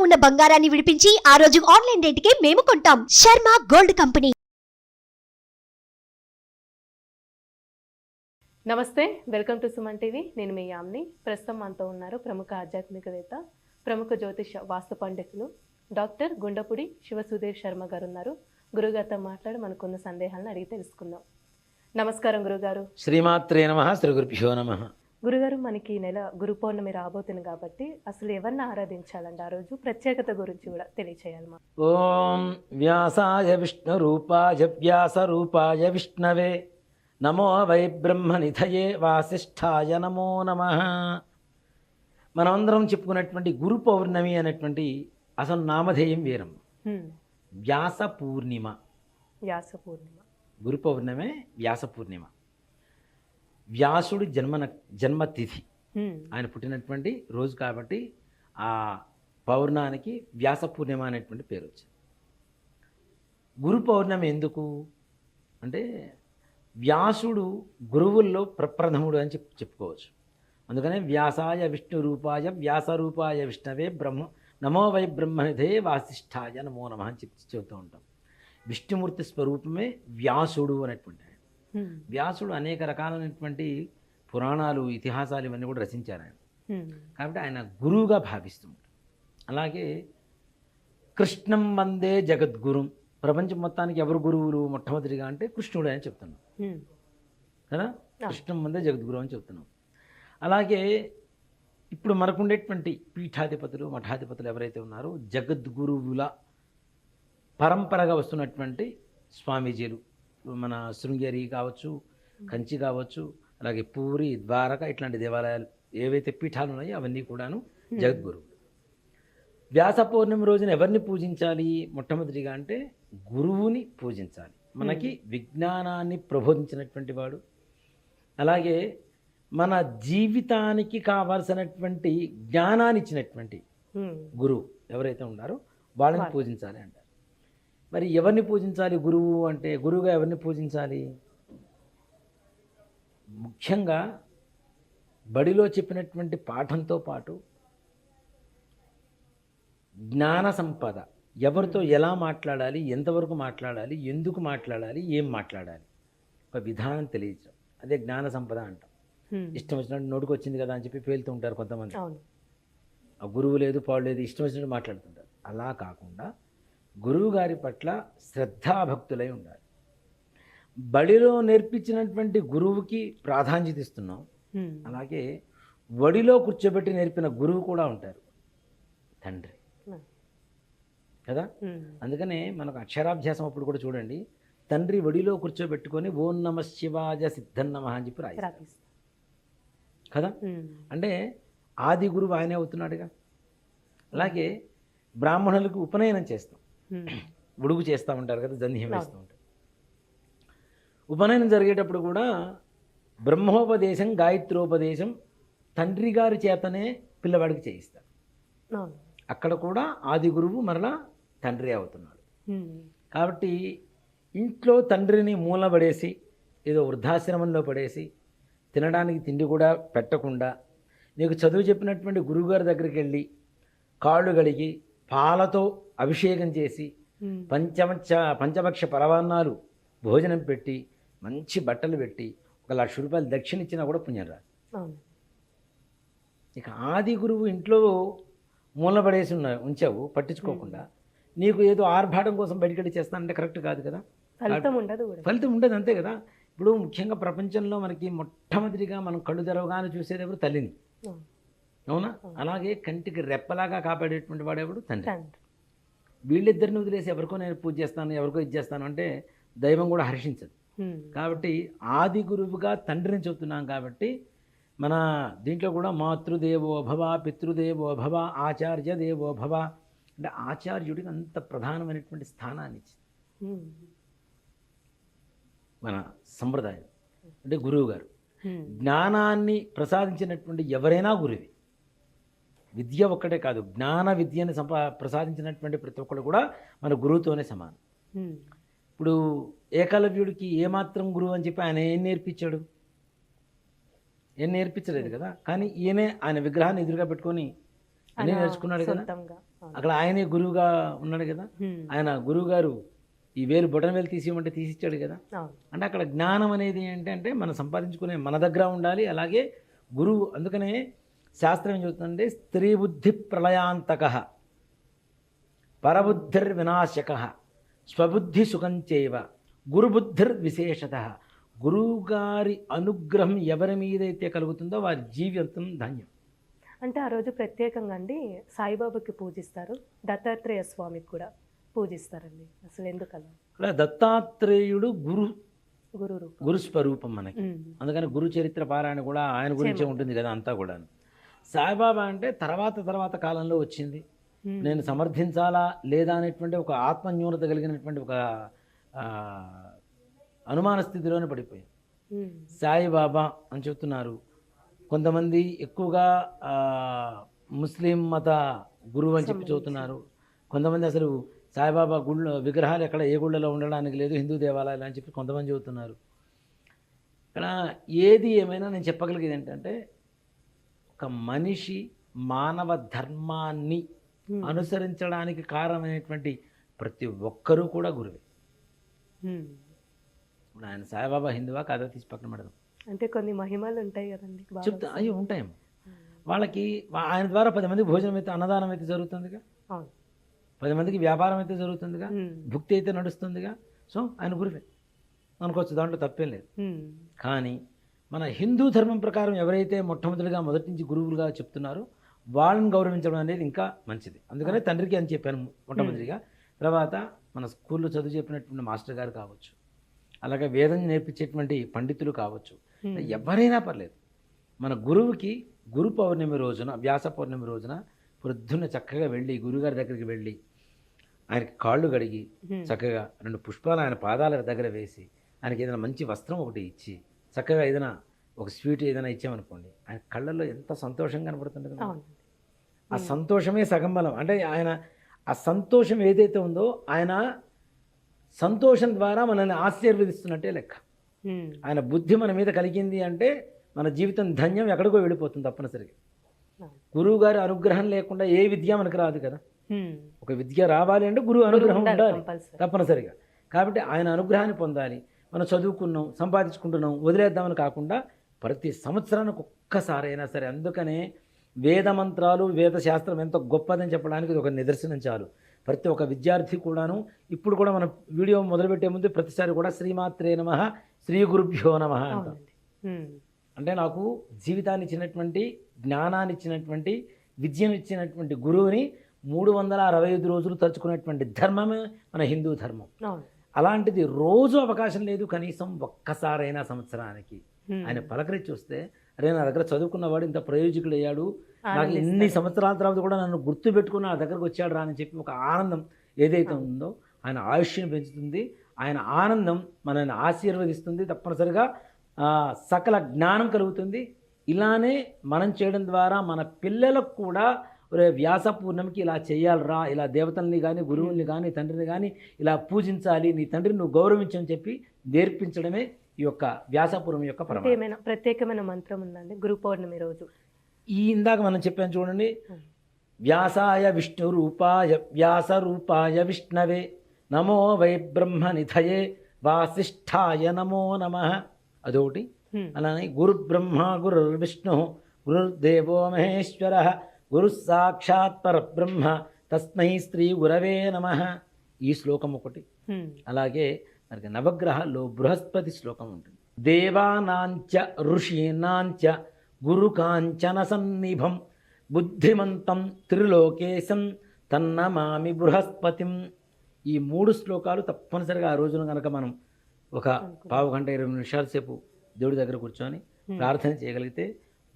ఉన్న బంగారాన్ని విడిపించి ఆ రోజు ఆన్లైన్ రేటుకే మేము కొంటాం. Sharma gold company. నమస్తే, వెల్కమ్ టు సుమన్ టీవీ. నేను మీ యామ్ని. ప్రస్తుతం మనతో ఉన్నారు ప్రముఖ ఆధ్యాత్మికవేత్త, ప్రముఖ జ్యోతిష వాస్తు పండితులు డాక్టర్ గుండపుడి శివసుధీర్ శర్మ గారు ఉన్నారు. గురుగారితో మాట్లాడి మనకున్న సందేహాలను అడిగి తెలుసుకుందాం. నమస్కారం గురుగారు. శ్రీమాత్రే నమః. శ్రీ గురుభ్యో నమః. గురుగారు, మనకి ఈ నెల గురు పౌర్ణమి రాబోతుంది కాబట్టి అసలు ఎవరిని ఆరాధించాలండి? ఆ రోజు ప్రత్యేకత గురించి కూడా తెలియచేయాలి మాకు. ఓం వ్యాసాయ విష్ణు రూపాయ వ్యాస రూపాయ విష్ణవే నమో వై బ్రహ్మనిధయే వాసిష్ఠాయ నమో నమః. మనమందరం చెప్పుకున్నటువంటి గురు పౌర్ణమి అనేటువంటి అసలు నామధేయం వేరం. వ్యాస పూర్ణిమ. వ్యాస పూర్ణిమ. గురు పౌర్ణమే వ్యాస పూర్ణిమ. వ్యాసుడి జన్మతిథి, ఆయన పుట్టినటువంటి రోజు కాబట్టి ఆ పౌర్ణానికి వ్యాస పూర్ణిమ అనేటువంటి పేరు వచ్చింది. గురు పౌర్ణమి ఎందుకు అంటే వ్యాసుడు గురువుల్లో ప్రప్రథముడు అని చెప్పుకోవచ్చు. అందుకనే వ్యాసాయ విష్ణు రూపాయ వ్యాస రూపాయ విష్ణవే నమో వై బ్రహ్మనిధే వాసిష్ఠాయ నమో నమః అని చెబుతూ ఉంటాం. విష్ణుమూర్తి స్వరూపమే వ్యాసుడు అనేటువంటి. వ్యాసుడు అనేక రకాలైనటువంటి పురాణాలు, ఇతిహాసాలు ఇవన్నీ కూడా రచించారు ఆయన. కాబట్టి ఆయన గురువుగా భావిస్తూ ఉంటారు. అలాగే కృష్ణం వందే జగద్గురుం. ప్రపంచం మొత్తానికి ఎవరు గురువులు మొట్టమొదటిగా అంటే కృష్ణుడు అని చెప్తున్నాం కదా. కృష్ణం వందే జగద్గురు అని చెప్తున్నాం. అలాగే ఇప్పుడు మనకుండేటువంటి పీఠాధిపతులు, మఠాధిపతులు ఎవరైతే ఉన్నారో జగద్గురువుల పరంపరగా వస్తున్నటువంటి స్వామీజీలు, మన శృంగేరి కావచ్చు, కంచి కావచ్చు, అలాగే పూరి, ద్వారక ఇట్లాంటి దేవాలయాలు ఏవైతే పీఠాలు ఉన్నాయో అవన్నీ కూడాను జగద్గురువులు. వ్యాస పౌర్ణమి రోజున ఎవరిని పూజించాలి మొట్టమొదటిగా అంటే గురువుని పూజించాలి. మనకి విజ్ఞానాన్ని ప్రబోధించినటువంటి వాడు, అలాగే మన జీవితానికి కావాల్సినటువంటి జ్ఞానాన్ని ఇచ్చినటువంటి గురువు ఎవరైతే ఉన్నారో వాళ్ళని పూజించాలి అంటారు. మరి ఎవరిని పూజించాలి గురువు అంటే? గురువుగా ఎవరిని పూజించాలి? ముఖ్యంగా బడిలో చెప్పినటువంటి పాఠంతో పాటు జ్ఞాన సంపద, ఎవరితో ఎలా మాట్లాడాలి, ఎంతవరకు మాట్లాడాలి, ఎందుకు మాట్లాడాలి, ఏం మాట్లాడాలి, ఒక విధానం తెలియచడం, అదే జ్ఞాన సంపద అంటాం. ఇష్టం వచ్చినట్టు నోటికి వచ్చింది కదా అని చెప్పి పేలుతూ ఉంటారు కొంతమంది. ఆ గురువు లేదు, పాడు లేదు, ఇష్టం వచ్చినట్టు మాట్లాడుతుంటారు. అలా కాకుండా గురువు గారి పట్ల శ్రద్ధాభక్తులై ఉండాలి. బడిలో నేర్పించినటువంటి గురువుకి ప్రాధాన్యత ఇస్తున్నాం. అలాగే వడిలో కూర్చోబెట్టి నేర్పిన గురువు కూడా ఉంటారు, తండ్రి కదా. అందుకనే మనకు అక్షరాభ్యాసం అప్పుడు కూడా చూడండి, తండ్రి వడిలో కూర్చోబెట్టుకొని ఓం నమ శివాయ సిద్ధన్నమః అని చెప్పి రాయిస్తారు కదా. అంటే ఆది గురువు ఆయనే అవుతున్నాడుగా. అలాగే బ్రాహ్మణులకు ఉపనయనం చేస్తాం, ఉడుగు చేస్తూ ఉంటారు కదా, జంధ్యం వేస్తూ ఉంటారు. ఉపనయనం జరిగేటప్పుడు కూడా బ్రహ్మోపదేశం, గాయత్రోపదేశం తండ్రి గారి చేతనే పిల్లవాడికి చేయిస్తారు. అక్కడ కూడా ఆది గురువు మరలా తండ్రి అవుతున్నాడు. కాబట్టి ఇంట్లో తండ్రిని మూలబడేసి ఏదో వృద్ధాశ్రమంలో పడేసి తినడానికి తిండి కూడా పెట్టకుండా నీకు చదువు చెప్పినటువంటి గురువుగారి దగ్గరికి వెళ్ళి కాళ్ళు గడిగి పాలతో అభిషేకం చేసి పంచభక్ష పరవాన్నాలు భోజనం పెట్టి మంచి బట్టలు పెట్టి 1,00,000 రూపాయలు దక్షిణ ఇచ్చినా కూడా పుణ్యం రాదు. ఇక ఆది గురువు ఇంట్లో మూలపడేసి ఉంచావు పట్టించుకోకుండా, నీకు ఏదో ఆర్భాటం కోసం బయటకెళ్ళి చేస్తానంటే కరెక్ట్ కాదు కదా. ఫలితం ఉండదు, అంతే కదా. ఇప్పుడు ముఖ్యంగా ప్రపంచంలో మనకి మొట్టమొదటిగా మనం కళ్ళు తెరవగానే చూసేది ఎవరు? తల్లిని, అవునా? అలాగే కంటికి రెప్పలాగా కాపాడేటువంటి వాడు ఎవడు? తండ్రి. వీళ్ళిద్దరిని వదిలేసి ఎవరికో నేను పూజ చేస్తాను, ఎవరికో ఇది చేస్తాను అంటే దైవం కూడా హర్షించదు. కాబట్టి ఆది గురువుగా తండ్రిని చెబుతున్నాం. కాబట్టి మన దీంట్లో కూడా మాతృదేవో భవ, పితృదేవో భవ, ఆచార్య దేవో భవ అంటే ఆచార్యుడికి అంత ప్రధానమైనటువంటి స్థానాన్ని ఇచ్చింది మన సంప్రదాయం. అంటే గురువు గారు జ్ఞానాన్ని ప్రసాదించినటువంటి ఎవరైనా గురువే. విద్య ఒక్కటే కాదు, జ్ఞాన విద్యను ప్రసాదించినటువంటి ప్రతి ఒక్కరు కూడా మన గురువుతోనే సమానం. ఇప్పుడు ఏకలవ్యుడికి ఏమాత్రం గురువు అని చెప్పి ఆయన ఏం నేర్పించాడు? ఏం నేర్పించలేదు కదా. కానీ ఈయనే ఆయన విగ్రహాన్ని ఎదురుగా పెట్టుకొని అన్నీ నేర్చుకున్నాడు కదా. సొంతంగా. అవును. అక్కడ ఆయనే గురువుగా ఉన్నాడు కదా. ఆయన గురువు గారు ఈ వేలు బొటన వేలు తీసివ్వమంటే తీసిచ్చాడు కదా. అవును. అంటే అక్కడ జ్ఞానం అనేది ఏంటంటే మనం సంపాదించుకునే మన దగ్గర ఉండాలి. అలాగే గురువు, అందుకనే శాస్త్రం ఏం చెబుతుందంటే స్త్రీ బుద్ధి ప్రళయాంతక పరబుద్ధిర్ వినాశక స్వబుద్ధి సుఖంచేవ గురుబుద్ధిర్ విశేషత. గురువుగారి అనుగ్రహం ఎవరి మీదైతే కలుగుతుందో వారి జీవితం ధన్యం. అంటే ఆ రోజు ప్రత్యేకంగా అండి సాయిబాబాకి పూజిస్తారు, దత్తాత్రేయ స్వామికి కూడా పూజిస్తారండి. అసలు ఎందుకలా? ఇక్కడ దత్తాత్రేయుడు గురు రూపం, గురు స్వరూపం మనకి. అందుకని గురు చరిత్ర పారాయణ కూడా ఆయన గురించే ఉంటుంది కదా అంతా కూడా. సాయిబాబా అంటే తర్వాత కాలంలో వచ్చింది. నేను సమర్థించాలా లేదా అనేటువంటి ఒక ఆత్మన్యూనత కలిగినటువంటి ఒక అనుమాన స్థితిలోనే పడిపోయింది. సాయిబాబా అని చెప్తున్నారు కొంతమంది, ఎక్కువగా ముస్లిం మత గురువు అని చెప్పి చెబుతున్నారు. కొంతమంది అసలు సాయిబాబా గుళ్ళ విగ్రహాలు ఎక్కడ ఏ గుళ్ళలో ఉండడానికి లేదు, హిందూ దేవాలయాలు అని చెప్పి కొంతమంది చెబుతున్నారు. ఇక్కడ ఏది ఏమైనా నేను చెప్పగలిగేది ఏంటంటే ఒక మనిషి మానవ ధర్మాన్ని అనుసరించడానికి కారణమైనటువంటి ప్రతి ఒక్కరూ కూడా గురువే. ఇప్పుడు ఆయన సాయిబాబా హిందువా కాదా తీసి పక్కన పెడదాం. అంటే కొన్ని మహిమలు ఉంటాయి కదండి, చెప్తా అయ్యో ఉంటాయేమో. వాళ్ళకి ఆయన ద్వారా 10 మందికి భోజనం అయితే, అన్నదానం అయితే జరుగుతుందిగా, 10 మందికి వ్యాపారం అయితే జరుగుతుందిగా, భుక్తి అయితే నడుస్తుందిగా. సో ఆయన గురువే అనుకోవచ్చు, దాంట్లో తప్పేం లేదు. కానీ మన హిందూ ధర్మం ప్రకారం ఎవరైతే మొదటి నుంచి గురువులుగా చెప్తున్నారో వాళ్ళని గౌరవించడం అనేది ఇంకా మంచిది. అందుకనే తండ్రికి అని చెప్పాను మొట్టమొదటిగా. తర్వాత మన స్కూల్లో చదువు చెప్పినటువంటి మాస్టర్ గారు కావచ్చు, అలాగే వేదం నేర్పించేటువంటి పండితులు కావచ్చు, ఎవరైనా పర్లేదు. మన గురువుకి గురు పౌర్ణమి రోజున, వ్యాస పౌర్ణమి రోజున పొద్దున్న చక్కగా వెళ్ళి గురుగారి దగ్గరికి వెళ్ళి ఆయనకి కాళ్ళు కడిగి చక్కగా 2 పుష్పాలు ఆయన పాదాల దగ్గర వేసి ఆయనకి ఏదైనా మంచి వస్త్రం ఒకటి ఇచ్చి చక్కగా ఏదైనా ఒక స్వీట్ ఏదైనా ఇచ్చామనుకోండి, ఆయన కళ్ళల్లో ఎంత సంతోషంగా కనపడుతుంది కదా. ఆ సంతోషమే సగం బలం. అంటే ఆయన ఆ సంతోషం ఏదైతే ఉందో ఆయన సంతోషం ద్వారా మనల్ని ఆశీర్వదిస్తున్నట్టే లెక్క. ఆయన బుద్ధి మన మీద కలిగింది అంటే మన జీవితం ధన్యం ఎక్కడికో వెళ్ళిపోతుంది తప్పనిసరిగా. గురువు గారి అనుగ్రహం లేకుండా ఏ విద్య మనకు రాదు కదా. ఒక విద్య రావాలి అంటే గురువు అనుగ్రహం ఉండాలి తప్పనిసరిగా. కాబట్టి ఆయన అనుగ్రహాన్ని పొందాలి. మనం చదువుకున్నాం, సంపాదించుకుంటున్నాం, వదిలేద్దామని కాకుండా ప్రతి సంవత్సరానికి ఒక్కసారైనా సరే. అందుకనే వేద మంత్రాలు, వేద శాస్త్రం ఎంత గొప్పదని చెప్పడానికి ఇది ఒక నిదర్శనం చాలు. ప్రతి ఒక్క విద్యార్థి కూడాను ఇప్పుడు కూడా మనం వీడియో మొదలుపెట్టే ముందు ప్రతిసారి కూడా శ్రీమాత్రే నమః, శ్రీ గురుభ్యో నమః అంటాం. అంటే నాకు జీవితాన్ని ఇచ్చినటువంటి, జ్ఞానాన్ని ఇచ్చినటువంటి, విద్యను ఇచ్చినటువంటి గురువుని 365 రోజులు తలుచుకునేటువంటి ధర్మమే మన హిందూ ధర్మం. అలాంటిది రోజు అవకాశం లేదు, కనీసం ఒక్కసారైనా సంవత్సరానికి ఆయన పలకరించి చూస్తే, అరే నా దగ్గర చదువుకున్నవాడు ఇంత ప్రయోజకుడు అయ్యాడు, నాకు ఇన్ని సంవత్సరాల తర్వాత కూడా నన్ను గుర్తు పెట్టుకుని నా దగ్గరకు వచ్చాడు రా అని చెప్పి ఒక ఆనందం ఏదైతే ఉందో ఆయన ఆయుష్యం పెంచుతుంది. ఆయన ఆనందం మనల్ని ఆశీర్వదిస్తుంది. తప్పనిసరిగా సకల జ్ఞానం కలుగుతుంది. ఇలానే మనం చేయడం ద్వారా మన పిల్లలకు కూడా వ్యాస పూర్ణమికి ఇలా చేయాలరా, ఇలా దేవతల్ని కానీ గురువుల్ని కానీ తండ్రిని కానీ ఇలా పూజించాలి, నీ తండ్రిని నువ్వు గౌరవించని చెప్పి నేర్పించడమే ఈ యొక్క వ్యాసపూర్ణం యొక్క పరమార్థం. ప్రత్యేకమైన మంత్రం ఉందండి గురు పౌర్ణమి రోజు. ఈ ఇందాక మనం చెప్పాను చూడండి, వ్యాసాయ విష్ణు రూపాయ వ్యాస రూపాయ విష్ణవే నమో వై బ్రహ్మ నిధయే వాసిష్ఠాయ నమో నమః. అదొకటి. అలానే గురు బ్రహ్మ గురు విష్ణు గురుర్దేవో మహేశ్వర గురు సాక్షాత్ పరబ్రహ్మ తస్మై శ్రీ గురవే నమః. ఈ శ్లోకం ఒకటి. అలాగే మనకి నవగ్రహాల్లో బృహస్పతి శ్లోకం ఉంటుంది. దేవానాంచ ఋషీనాంచ గురు కాంచన సన్నిభం బుద్ధిమంతం త్రిలోకేశం తన్నమామి బృహస్పతిం. ఈ 3 శ్లోకాలు తప్పనిసరిగా ఆ రోజున కనుక మనం ఒక పావు గంట 20 నిమిషాల సేపు దేవుడి దగ్గర కూర్చొని ప్రార్థన చేయగలిగితే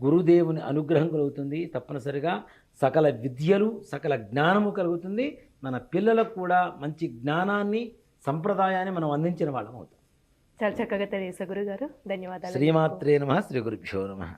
గురుదేవుని అనుగ్రహం కలుగుతుంది. తప్పనిసరిగా సకల విద్యలు, సకల జ్ఞానము కలుగుతుంది. మన పిల్లలకు కూడా మంచి జ్ఞానాన్ని, సంప్రదాయాన్ని మనం అందించిన వాళ్ళం అవుతాం. చాలా చక్కగా తెలియజేశారు గురుగారు. ధన్యవాదాలు. శ్రీమాత్రే నమః, శ్రీ గురుభ్యో నమః.